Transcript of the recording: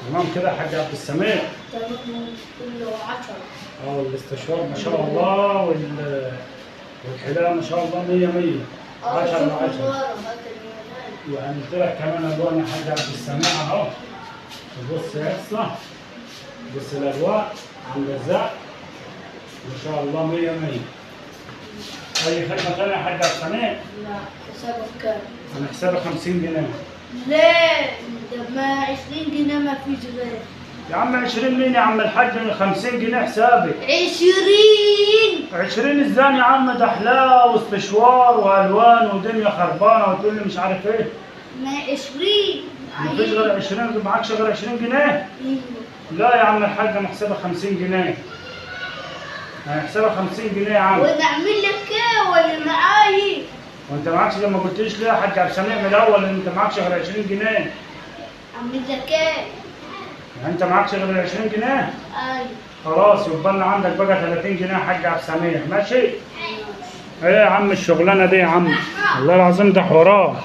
تمام كده يا حاج عبد السميع. تمام كله 10. والاستشوار ما شاء الله والحلاقه ما شاء الله 100 100. 10 على 10. وعملت لك كمان الوان يا حاج عبد السميع اهو. بص يا اسطى، بص الالوان عند الزق ما شاء الله 100 100. اي خدمه ثانيه يا حاج عبد السميع؟ لا، حسابك كام؟ انا حسابي 50 جنيه. ليه؟ ده ما 20 جنيه ما فيش غير. يا عم 20 مين يا عم الحاج؟ من 50 جنيه حسابي. 20. 20 ازاي يا عم؟ ده حلاوه واستشوار والوان ودنيا خربانه وتقول لي مش عارف ايه. ما 20. مفيش غير 20؟ معكش غير 20 جنيه؟ لا يا عم الحاج انا حسابي 50 جنيه. انا حسابي 50 جنيه يا عم. وانا اعمل لك ايه ولا معايا؟ وانت معكش لما قلتليش ليه يا حاج عبد السميع من الاول ان انت معكش غير 20 جنيه؟ اعمل لك ايه؟ يعني انت معكش غير 20 جنيه؟ ايوه. خلاص يبقى لنا عندك بقى 30 جنيه يا حاج عبد السميع، ماشي؟ ايه يا عم الشغلانه دي يا عم؟ والله العظيم ده حوارات.